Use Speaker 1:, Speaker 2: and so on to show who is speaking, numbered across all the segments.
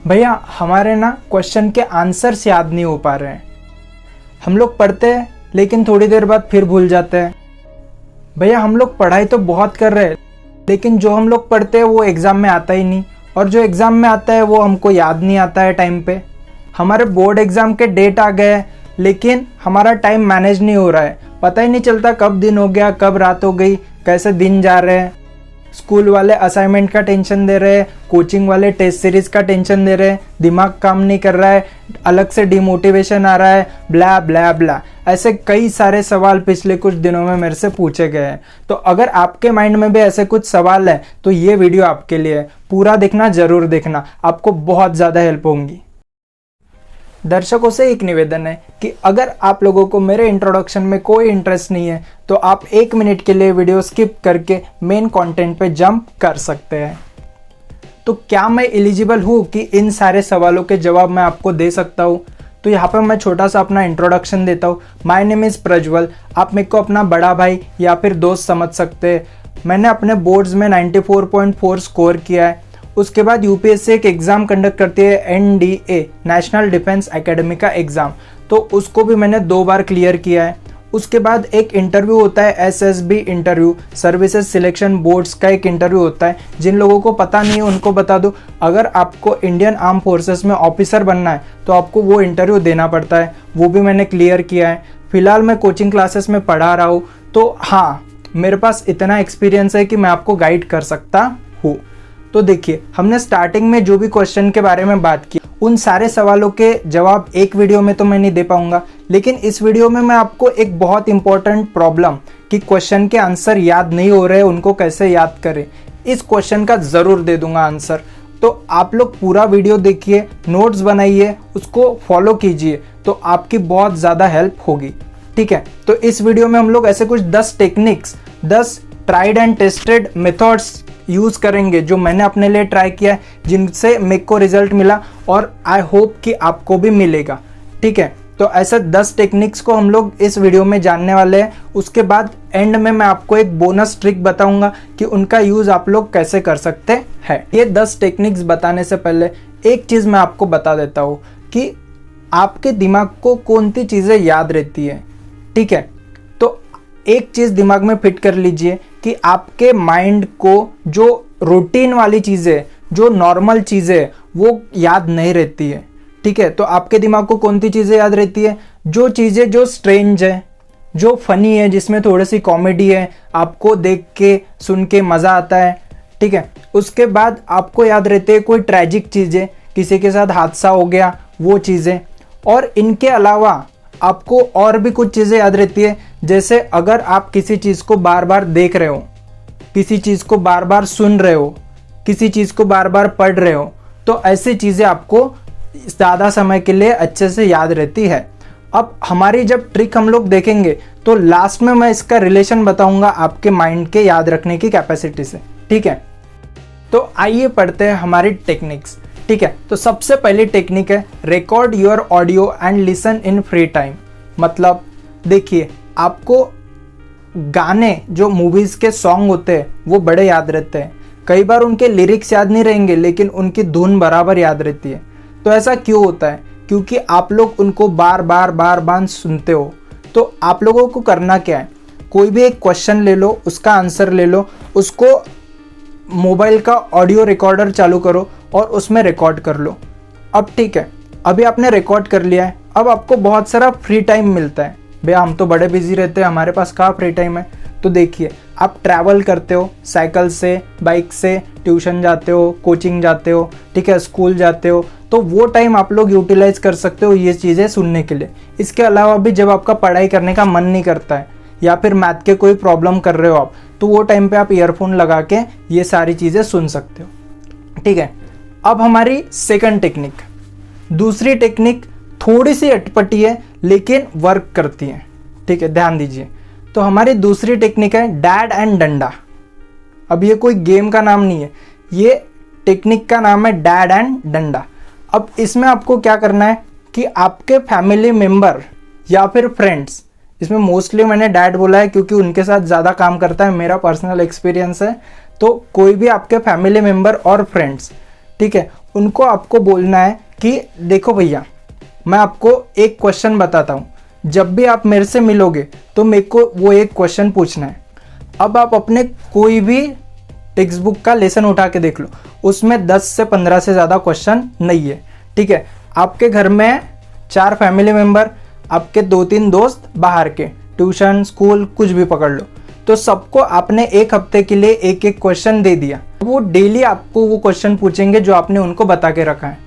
Speaker 1: भैया हमारे ना क्वेश्चन के आंसर्स याद नहीं हो पा रहे हैं। हम लोग पढ़ते हैं लेकिन थोड़ी देर बाद फिर भूल जाते हैं। भैया हम लोग पढ़ाई तो बहुत कर रहे हैं लेकिन जो हम लोग पढ़ते हैं वो एग्ज़ाम में आता ही नहीं, और जो एग्ज़ाम में आता है वो हमको याद नहीं आता है टाइम पे। हमारे बोर्ड एग्ज़ाम के डेट आ गए लेकिन हमारा टाइम मैनेज नहीं हो रहा है, पता ही नहीं चलता कब दिन हो गया कब रात हो गई, कैसे दिन जा रहे हैं। स्कूल वाले असाइनमेंट का टेंशन दे रहे हैं, कोचिंग वाले टेस्ट सीरीज का टेंशन दे रहे हैं, दिमाग काम नहीं कर रहा है, अलग से डिमोटिवेशन आ रहा है, ब्ला ब्ला ब्ला। ऐसे कई सारे सवाल पिछले कुछ दिनों में मेरे से पूछे गए हैं। तो अगर आपके माइंड में भी ऐसे कुछ सवाल है तो ये वीडियो आपके लिए है, पूरा देखना, ज़रूर देखना, आपको बहुत ज़्यादा हेल्प होंगी। दर्शकों से एक निवेदन है कि अगर आप लोगों को मेरे इंट्रोडक्शन में कोई इंटरेस्ट नहीं है तो आप 1 मिनट के लिए वीडियो स्किप करके मेन कंटेंट पे जंप कर सकते हैं। तो क्या मैं एलिजिबल हूँ कि इन सारे सवालों के जवाब मैं आपको दे सकता हूँ? तो यहाँ पे मैं छोटा सा अपना इंट्रोडक्शन देता हूँ। माय नेम इज़ प्रज्वल, आप मेरे को अपना बड़ा भाई या फिर दोस्त समझ सकते हैं। मैंने अपने बोर्ड्स में 94.4 स्कोर किया है। उसके बाद यूपीएससी एक एग्ज़ाम कंडक्ट करती है, एनडीए, नेशनल डिफेंस एकेडमी का एग्ज़ाम, तो उसको भी मैंने 2 बार क्लियर किया है। उसके बाद एक इंटरव्यू होता है, SSB interview, services selection boards का एक इंटरव्यू होता है। जिन लोगों को पता नहीं है उनको बता दूं, अगर आपको इंडियन आर्म फोर्सेस में ऑफिसर बनना है तो आपको वो इंटरव्यू देना पड़ता है, वो भी मैंने क्लियर किया है। फिलहाल मैं कोचिंग क्लासेस में पढ़ा रहा हूँ, तो हाँ मेरे पास इतना एक्सपीरियंस है कि मैं आपको गाइड कर सकता हूँ। तो देखिए, हमने स्टार्टिंग में जो भी क्वेश्चन के बारे में बात की, उन सारे सवालों के जवाब एक वीडियो में तो मैं नहीं दे पाऊंगा, लेकिन इस वीडियो में मैं आपको एक बहुत इंपॉर्टेंट प्रॉब्लम कि क्वेश्चन के आंसर याद नहीं हो रहे, उनको कैसे याद करें, इस क्वेश्चन का ज़रूर दे दूंगा आंसर। तो आप लोग पूरा वीडियो देखिए, नोट्स बनाइए, उसको फॉलो कीजिए, तो आपकी बहुत ज़्यादा हेल्प होगी। ठीक है, तो इस वीडियो में हम लोग ऐसे कुछ 10 techniques, 10 tried and tested methods use करेंगे जो मैंने अपने लिए ट्राई किया है, जिनसे मेरे को रिजल्ट मिला और आई होप कि आपको भी मिलेगा। ठीक है, तो ऐसे 10 टेक्निक्स को हम लोग इस वीडियो में जानने वाले हैं। उसके बाद एंड में मैं आपको एक बोनस ट्रिक बताऊंगा कि उनका यूज़ आप लोग कैसे कर सकते हैं। ये 10 टेक्निक्स बताने से पहले एक चीज़ मैं आपको बता देता हूँ कि आपके दिमाग को कौन सी चीज़ें याद रहती है। ठीक है, तो एक चीज़ दिमाग में फिट कर लीजिए कि आपके माइंड को जो रूटीन वाली चीज़ें, जो नॉर्मल चीज़ें, वो याद नहीं रहती है। ठीक है, तो आपके दिमाग को कौन सी चीज़ें याद रहती है? जो चीज़ें जो स्ट्रेंज है, जो फनी है, जिसमें थोड़ी सी कॉमेडी है, आपको देख के सुन के मज़ा आता है। ठीक है, उसके बाद आपको याद रहते हैं कोई ट्रैजिक चीज़ें, किसी के साथ हादसा हो गया, वो चीज़ें। और इनके अलावा आपको और भी कुछ चीज़ें याद रहती है, जैसे अगर आप किसी चीज़ को बार बार देख रहे हो, किसी चीज़ को बार बार सुन रहे हो, किसी चीज़ को बार बार पढ़ रहे हो, तो ऐसी चीज़ें आपको ज़्यादा समय के लिए अच्छे से याद रहती है। अब हमारी जब ट्रिक हम लोग देखेंगे तो लास्ट में मैं इसका रिलेशन बताऊंगा आपके माइंड के याद रखने की कैपेसिटी से। ठीक है, तो आइए पढ़ते हैं हमारी टेक्निक्स। ठीक है, तो सबसे पहली टेक्निक है record your audio and listen in free time. मतलब देखिए, आपको गाने, जो मूवीज़ के सॉन्ग होते हैं वो बड़े याद रहते हैं। कई बार उनके लिरिक्स याद नहीं रहेंगे लेकिन उनकी धुन बराबर याद रहती है। तो ऐसा क्यों होता है? क्योंकि आप लोग उनको बार बार सुनते हो। तो आप लोगों को करना क्या है, कोई भी एक क्वेश्चन ले लो, उसका आंसर ले लो, उसको मोबाइल का ऑडियो रिकॉर्डर चालू करो और उसमें रिकॉर्ड कर लो। अब ठीक है, अभी आपने रिकॉर्ड कर लिया है, अब आपको बहुत सारा फ्री टाइम मिलता है। भैया हम तो बड़े बिजी रहते हैं, हमारे पास कहाँ फ्री टाइम है? तो देखिए, आप ट्रैवल करते हो, साइकिल से, बाइक से, ट्यूशन जाते हो, कोचिंग जाते हो, ठीक है, स्कूल जाते हो, तो वो टाइम आप लोग यूटिलाइज कर सकते हो ये चीज़ें सुनने के लिए। इसके अलावा भी जब आपका पढ़ाई करने का मन नहीं करता है या फिर मैथ के कोई प्रॉब्लम कर रहे हो आप, तो वो टाइम पे आप ईयरफोन लगा के ये सारी चीज़ें सुन सकते हो। ठीक है, अब हमारी सेकंड टेक्निक, दूसरी टेक्निक थोड़ी सी अटपटी है लेकिन वर्क करती है। ठीक है, ध्यान दीजिए। तो हमारी दूसरी टेक्निक है डैड एंड डंडा। अब ये कोई गेम का नाम नहीं है, ये टेक्निक का नाम है डैड एंड डंडा। अब इसमें आपको क्या करना है कि आपके फैमिली मेम्बर या फिर फ्रेंड्स, इसमें मोस्टली मैंने डैड बोला है क्योंकि उनके साथ ज़्यादा काम करता है, मेरा पर्सनल एक्सपीरियंस है। तो कोई भी आपके फैमिली मेम्बर और फ्रेंड्स, ठीक है, उनको आपको बोलना है कि देखो भैया, मैं आपको एक क्वेश्चन बताता हूँ, जब भी आप मेरे से मिलोगे तो मेरे को वो एक क्वेश्चन पूछना है। अब आप अपने कोई भी टेक्स्ट बुक का लेसन उठा के देख लो, उसमें 10 से 15 से ज़्यादा क्वेश्चन नहीं है, ठीक है। आपके घर में 4 फैमिली मेम्बर, आपके 2-3 दोस्त बाहर के, ट्यूशन, स्कूल, कुछ भी पकड़ लो, तो सबको आपने एक हफ्ते के लिए एक एक क्वेश्चन दे दिया। वो डेली आपको वो क्वेश्चन पूछेंगे जो आपने उनको बता के रखा है।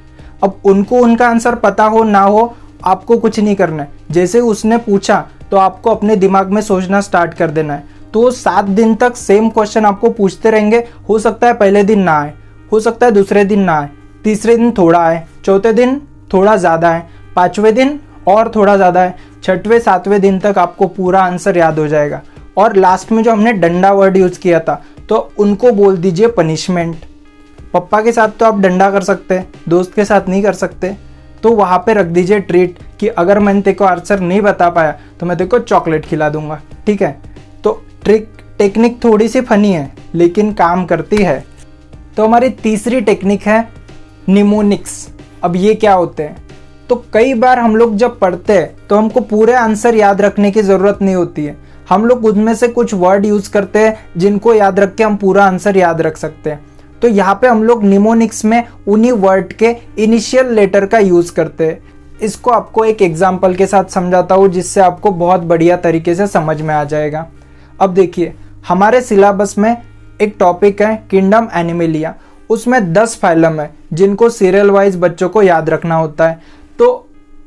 Speaker 1: अब उनको उनका आंसर पता हो ना हो, आपको कुछ नहीं करना है। जैसे उसने पूछा तो आपको अपने दिमाग में सोचना स्टार्ट कर देना है। तो 7 दिन तक सेम क्वेश्चन आपको पूछते रहेंगे। हो सकता है पहले दिन ना आए, हो सकता है दूसरे दिन ना आए, तीसरे दिन थोड़ा आए, चौथे दिन थोड़ा ज़्यादा है, 5वें दिन और थोड़ा ज़्यादा है, 6वें 7वें दिन तक आपको पूरा आंसर याद हो जाएगा। और लास्ट में जो हमने डंडा वर्ड यूज़ किया था, तो उनको बोल दीजिए पनिशमेंट। पप्पा के साथ तो आप डंडा कर सकते हैं, दोस्त के साथ नहीं कर सकते, तो वहाँ पे रख दीजिए ट्रीट कि अगर मैंने तेरे को आंसर नहीं बता पाया तो मैं तेरे को चॉकलेट खिला दूंगा, ठीक है। तो टेक्निक थोड़ी सी फनी है लेकिन काम करती है। तो हमारी तीसरी टेक्निक है निमोनिक्स। अब ये क्या होते हैं? तो कई बार हम लोग जब पढ़ते हैं तो हमको पूरे आंसर याद रखने की ज़रूरत नहीं होती है। हम लोग उनमें से कुछ वर्ड यूज़ करते हैं जिनको याद रख के हम पूरा आंसर याद रख सकते हैं। तो यहाँ पे हम लोग निमोनिक्स में उन्हीं वर्ड के इनिशियल लेटर का यूज़ करते हैं। इसको आपको एक एग्जाम्पल के साथ समझाता हूँ जिससे आपको बहुत बढ़िया तरीके से समझ में आ जाएगा। अब देखिए, हमारे सिलेबस में एक टॉपिक है किंगडम एनिमलिया। उसमें 10 फाइलम है जिनको सीरियल वाइज बच्चों को याद रखना होता है। तो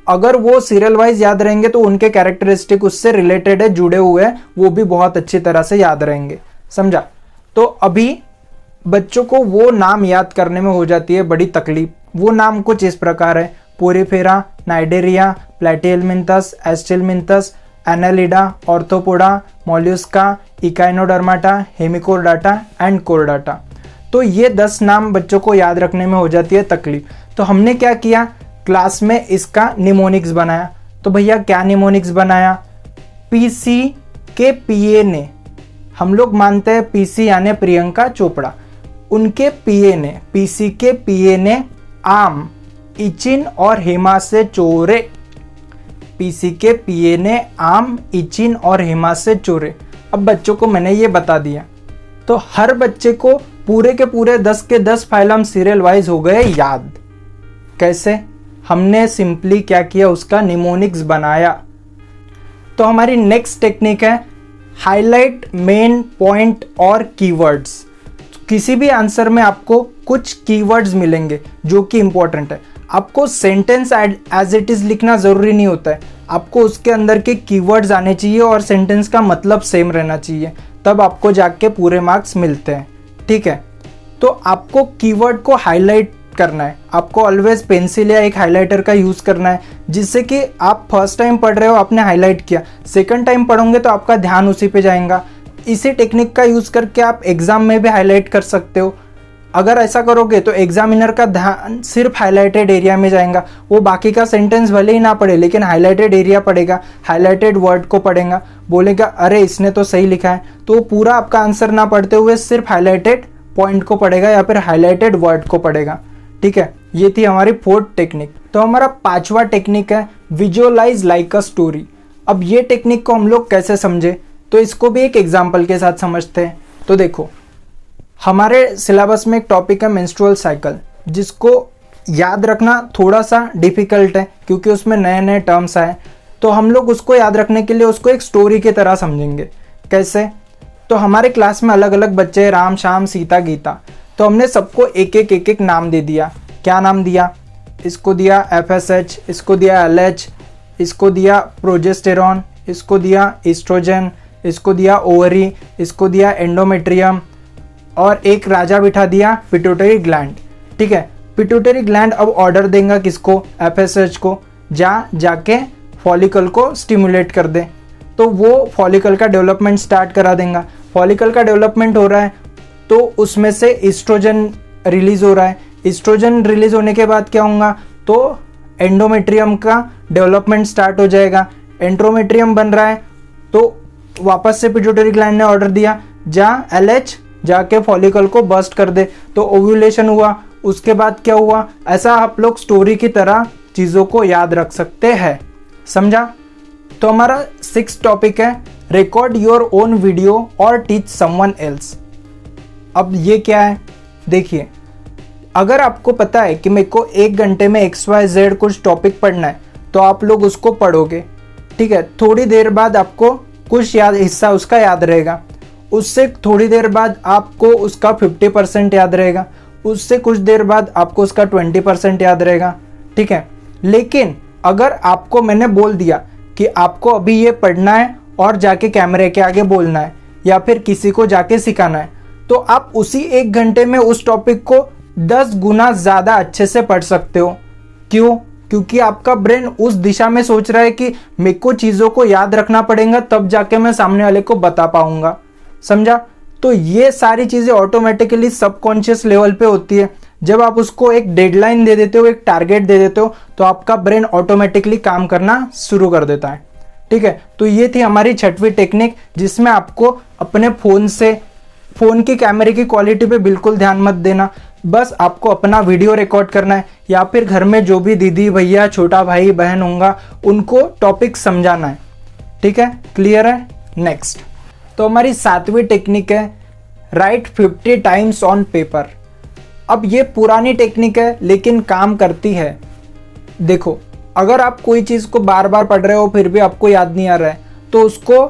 Speaker 1: अगर वो सीरियल वाइज याद रहेंगे तो उनके कैरेक्टरिस्टिक उससे रिलेटेड है, जुड़े हुए हैं, वो भी बहुत अच्छी तरह से याद रहेंगे, समझा। तो अभी बच्चों को वो नाम याद करने में हो जाती है बड़ी तकलीफ। वो नाम कुछ इस प्रकार है: Porifera, Cnidaria, Platyhelminthes, Aschelminthes, Annelida, Arthropoda, Mollusca, Echinodermata, Hemichordata and Chordata. तो ये 10 नाम बच्चों को याद रखने में हो जाती है तकलीफ। तो हमने क्या किया, क्लास में इसका निमोनिक्स बनाया। तो भैया क्या निमोनिक्स बनाया? पीसी के पीए ने, हम लोग मानते हैं पीसी यानी प्रियंका चोपड़ा, उनके पीए ने, पीसी के पीए ने आम, इचिन और हेमा से चोरे। पीसी के पीए ने आम, इचिन और हेमा से चोरे। अब बच्चों को मैंने ये बता दिया, तो हर बच्चे को पूरे के पूरे 10 के 10 फाइलम सीरियल वाइज हो गए याद। कैसे? हमने सिंपली क्या किया, उसका निमोनिक्स बनाया। तो हमारी नेक्स्ट टेक्निक है हाईलाइट मेन पॉइंट और कीवर्ड्स। किसी भी आंसर में आपको कुछ कीवर्ड्स मिलेंगे जो कि इंपॉर्टेंट है। आपको सेंटेंस एज इट इज लिखना जरूरी नहीं होता है, आपको उसके अंदर के कीवर्ड्स आने चाहिए और सेंटेंस का मतलब सेम रहना चाहिए, तब आपको जाके पूरे मार्क्स मिलते हैं, ठीक है। तो आपको कीवर्ड को हाईलाइट करना है। आपको ऑलवेज पेंसिल या एक हाइलाइटर का यूज़ करना है, जिससे कि आप फर्स्ट टाइम पढ़ रहे हो आपने हाईलाइट किया, सेकंड टाइम पढ़ोगे तो आपका ध्यान उसी पे जाएगा। इसी टेक्निक का यूज़ करके आप एग्जाम में भी हाईलाइट कर सकते हो। अगर ऐसा करोगे तो एग्जामिनर का ध्यान सिर्फ हाईलाइटेड एरिया में जाएगा, वो बाकी का सेंटेंस भले ही ना पढ़े लेकिन हाईलाइटेड एरिया पढ़ेगा, हाईलाइटेड वर्ड को पढ़ेगा, बोलेगा अरे इसने तो सही लिखा है। तो वो पूरा आपका आंसर ना पढ़ते हुए सिर्फ हाईलाइटेड पॉइंट को पढ़ेगा या फिर हाईलाइटेड वर्ड को पढ़ेगा, ठीक है। ये थी हमारी 4th टेक्निक। तो हमारा 5वां टेक्निक है विजुअलाइज लाइक अ स्टोरी। अब ये टेक्निक को हम लोग कैसे समझे, तो इसको भी एक एग्जाम्पल के साथ समझते हैं। तो देखो, हमारे सिलेबस में एक टॉपिक है मेंस्ट्रुअल साइकिल, जिसको याद रखना थोड़ा सा डिफिकल्ट है क्योंकि उसमें नए नए टर्म्स आए। तो हम लोग उसको याद रखने के लिए उसको एक स्टोरी की तरह समझेंगे। कैसे? तो हमारे क्लास में अलग अलग बच्चे हैं, राम, श्याम, सीता, गीता। तो हमने सबको एक एक नाम दे दिया। क्या नाम दिया? इसको दिया FSH, इसको दिया LH, इसको दिया प्रोजेस्टेरॉन, इसको दिया ईस्ट्रोजन, इसको दिया ओवरी, इसको दिया एंडोमेट्रियम, और एक राजा बिठा दिया पिट्यूटरी ग्लैंड, ठीक है। पिट्यूटरी ग्लैंड अब ऑर्डर देगा किसको? FSH को, जाके फॉलिकल को स्टिमुलेट कर दे। तो वो फॉलिकल का डेवलपमेंट स्टार्ट करा देगा। फॉलिकल का डेवलपमेंट हो रहा है तो उसमें से ईस्ट्रोजन रिलीज हो रहा है। ईस्ट्रोजन रिलीज होने के बाद क्या होगा? तो एंडोमेट्रियम का डेवलपमेंट स्टार्ट हो जाएगा। एंडोमेट्रियम बन रहा है तो वापस से पिट्यूटरी ग्लैंड ने ऑर्डर दिया, LH जाके फॉलिकल को बर्स्ट कर दे। तो ओव्यूलेशन हुआ, उसके बाद क्या हुआ, ऐसा आप लोग स्टोरी की तरह चीज़ों को याद रख सकते हैं। समझा? तो हमारा 6 टॉपिक है रिकॉर्ड योर ओन वीडियो और टीच समवन एल्स। अब ये क्या है, देखिए, अगर आपको पता है कि मेरे को 1 घंटे में XYZ कुछ टॉपिक पढ़ना है तो आप लोग उसको पढ़ोगे, ठीक है। थोड़ी देर बाद आपको कुछ हिस्सा उसका याद रहेगा, उससे थोड़ी देर बाद आपको उसका 50% याद रहेगा, उससे कुछ देर बाद आपको उसका 20% याद रहेगा, ठीक है। लेकिन अगर आपको मैंने बोल दिया कि आपको अभी ये पढ़ना है और जाके कैमरे के आगे बोलना है या फिर किसी को जाके सिखाना है, तो आप उसी 1 घंटे में उस टॉपिक को 10 गुना ज़्यादा अच्छे से पढ़ सकते हो। क्यों? क्योंकि आपका ब्रेन उस दिशा में सोच रहा है कि मेरे को चीज़ों को याद रखना पड़ेगा, तब जाके मैं सामने वाले को बता पाऊंगा। समझा? तो ये सारी चीज़ें ऑटोमेटिकली सबकॉन्शियस लेवल पे होती है। जब आप उसको एक डेडलाइन दे देते हो, एक टारगेट दे देते हो, तो आपका ब्रेन ऑटोमेटिकली काम करना शुरू कर देता है, ठीक है। तो ये थी हमारी 6वीं टेक्निक, जिसमें आपको अपने फ़ोन की कैमरे की क्वालिटी पे बिल्कुल ध्यान मत देना। बस आपको अपना वीडियो रिकॉर्ड करना है या फिर घर में जो भी दीदी भैया छोटा भाई बहन होगा उनको टॉपिक समझाना है, ठीक है। क्लियर है? नेक्स्ट, तो हमारी 7वीं टेक्निक है राइट 50 टाइम्स ऑन पेपर। अब ये पुरानी टेक्निक है लेकिन काम करती है। देखो, अगर आप कोई चीज़ को बार बार पढ़ रहे हो फिर भी आपको याद नहीं आ रहा है तो उसको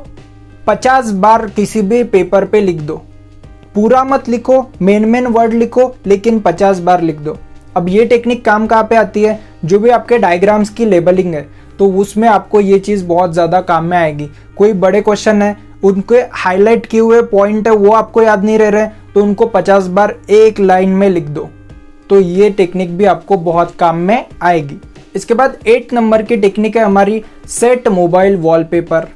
Speaker 1: 50 बार किसी भी पेपर पे लिख दो। पूरा मत लिखो, मेन वर्ड लिखो, लेकिन 50 बार लिख दो। अब ये टेक्निक काम कहाँ पे आती है? जो भी आपके डायग्राम्स की लेबलिंग है तो उसमें आपको ये चीज़ बहुत ज़्यादा काम में आएगी। कोई बड़े क्वेश्चन है, उनके हाईलाइट किए हुए पॉइंट है वो आपको याद नहीं रह रहे तो उनको 50 बार एक लाइन में लिख दो, तो ये टेक्निक भी आपको बहुत काम में आएगी। इसके बाद 8 नंबर की टेक्निक है हमारी सेट मोबाइल वॉलपेपर।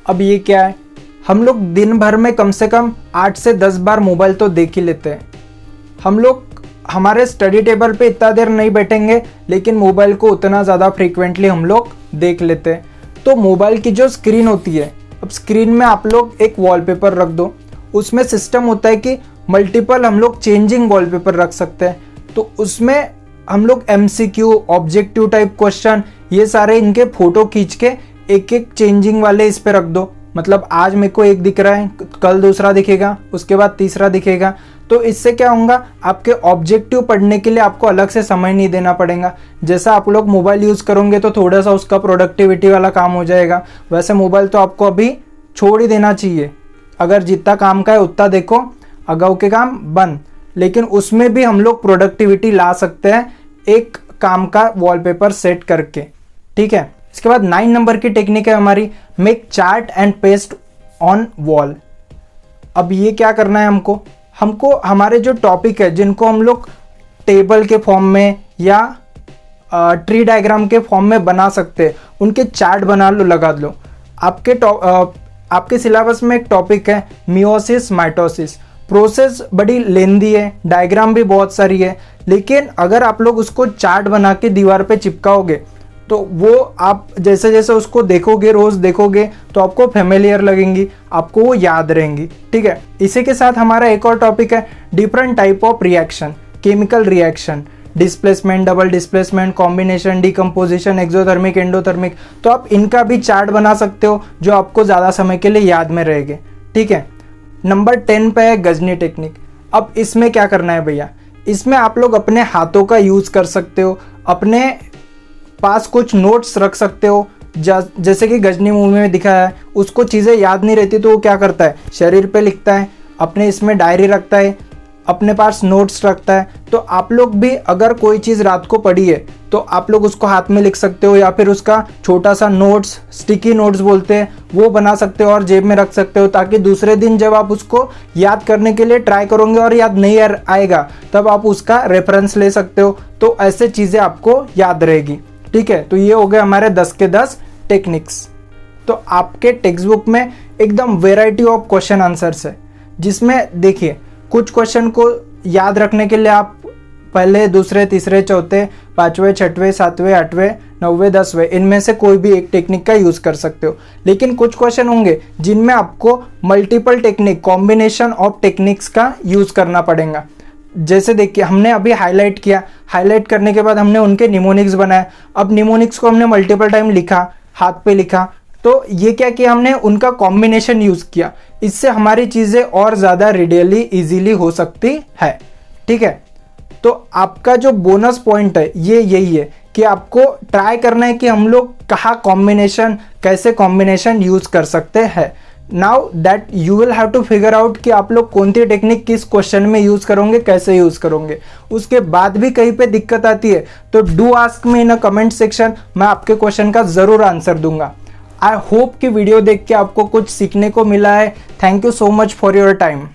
Speaker 1: अब ये क्या है? हम लोग दिन भर में कम से कम 8 से 10 बार मोबाइल तो देख ही लेते हैं। हम लोग हमारे स्टडी टेबल पे इतना देर नहीं बैठेंगे लेकिन मोबाइल को उतना ज़्यादा फ्रीक्वेंटली हम लोग देख लेते हैं। तो मोबाइल की जो स्क्रीन होती है, अब स्क्रीन में आप लोग एक वॉलपेपर रख दो। उसमें सिस्टम होता है कि मल्टीपल हम लोग चेंजिंग वॉलपेपर रख सकते हैं। तो उसमें हम लोग MCQ, ऑब्जेक्टिव टाइप क्वेश्चन, ये सारे इनके फोटो खींच के एक एक चेंजिंग वाले इस पे रख दो। मतलब आज मेरे को एक दिख रहा है, कल दूसरा दिखेगा, उसके बाद तीसरा दिखेगा। तो इससे क्या होगा, आपके ऑब्जेक्टिव पढ़ने के लिए आपको अलग से समय नहीं देना पड़ेगा। जैसा आप लोग मोबाइल यूज़ करोगे तो थोड़ा सा उसका प्रोडक्टिविटी वाला काम हो जाएगा, वैसे मोबाइल तो आपको अभी छोड़ ही देना चाहिए। अगर जितना काम का है उतना देखो, अगाऊ के काम बंद। लेकिन उसमें भी हम लोग प्रोडक्टिविटी ला सकते हैं एक काम का वॉलपेपर सेट करके, ठीक है। इसके बाद 9 नंबर की टेक्निक है हमारी make chart and paste on wall. अब ये क्या करना है हमको हमारे जो टॉपिक है जिनको हम लोग टेबल के फॉर्म में या ट्री डायग्राम के फॉर्म में बना सकते हैं, उनके चार्ट बना लो, लगा लो। आपके सिलेबस में एक टॉपिक है मियोसिस माइटोसिस। प्रोसेस बड़ी लेंदी है, डायग्राम भी बहुत सारी है, लेकिन अगर आप लोग उसको चार्ट बना के दीवार पे चिपकाओगे तो वो आप जैसे जैसे उसको देखोगे, रोज देखोगे तो आपको फेमिलियर लगेंगी, आपको वो याद रहेंगी, ठीक है। इसी के साथ हमारा एक और टॉपिक है different type of reaction, chemical reaction, displacement, double displacement, combination, decomposition, exothermic, endothermic. तो आप इनका भी चार्ट बना सकते हो जो आपको ज़्यादा समय के लिए याद में रहेंगे, ठीक है। नंबर 10 पे है गजनी टेक्निक। अब इसमें क्या करना है भैया, इसमें आप लोग अपने हाथों का यूज़ कर सकते हो, अपने पास कुछ नोट्स रख सकते हो। जैसे कि गजनी मूवी में दिखाया है, उसको चीज़ें याद नहीं रहती तो वो क्या करता है, शरीर पे लिखता है, अपने इसमें डायरी रखता है, अपने पास नोट्स रखता है। तो आप लोग भी अगर कोई चीज़ रात को पढ़ी है तो आप लोग उसको हाथ में लिख सकते हो या फिर उसका छोटा सा नोट्स, स्टिकी नोट्स बोलते हैं, वो बना सकते हो और जेब में रख सकते हो, ताकि दूसरे दिन जब आप उसको याद करने के लिए ट्राई करोगे और याद नहीं आएगा तब आप उसका रेफरेंस ले सकते हो। तो ऐसे चीज़ें आपको याद रहेगी, ठीक है। तो ये हो गए हमारे 10 के 10 टेक्निक्स। तो आपके टेक्स्ट बुक में एकदम वेराइटी ऑफ क्वेश्चन आंसर्स है, जिसमें देखिए कुछ क्वेश्चन को याद रखने के लिए आप पहले, दूसरे, तीसरे, चौथे, 5वें, 6वें, 7वें, 8वें, 9वें, 10वें इनमें से कोई भी एक टेक्निक का यूज़ कर सकते हो। लेकिन कुछ क्वेश्चन होंगे जिनमें आपको multiple technique, combination of techniques का यूज़ करना पड़ेगा। जैसे देखिए हमने अभी हाईलाइट किया, हाईलाइट करने के बाद हमने उनके निमोनिक्स बनाए। अब निमोनिक्स को हमने मल्टीपल टाइम लिखा, हाथ पे लिखा, तो ये क्या किया हमने, उनका कॉम्बिनेशन यूज़ किया। इससे हमारी चीज़ें और ज़्यादा रिडली ईजीली हो सकती है। ठीक है, तो आपका जो बोनस पॉइंट है ये यही है कि आपको ट्राई करना है कि हम लोग कहाँ कॉम्बिनेशन, कैसे कॉम्बिनेशन यूज़ कर सकते हैं। Now that you will have to figure out कि आप लोग कौन सी टेक्निक किस क्वेश्चन में यूज़ करोगे, कैसे यूज़ करोगे। उसके बाद भी कहीं पे दिक्कत आती है तो do ask me in a comment section, मैं आपके क्वेश्चन का ज़रूर आंसर दूंगा। आई होप कि वीडियो देख के आपको कुछ सीखने को मिला है। Thank you so much for your time.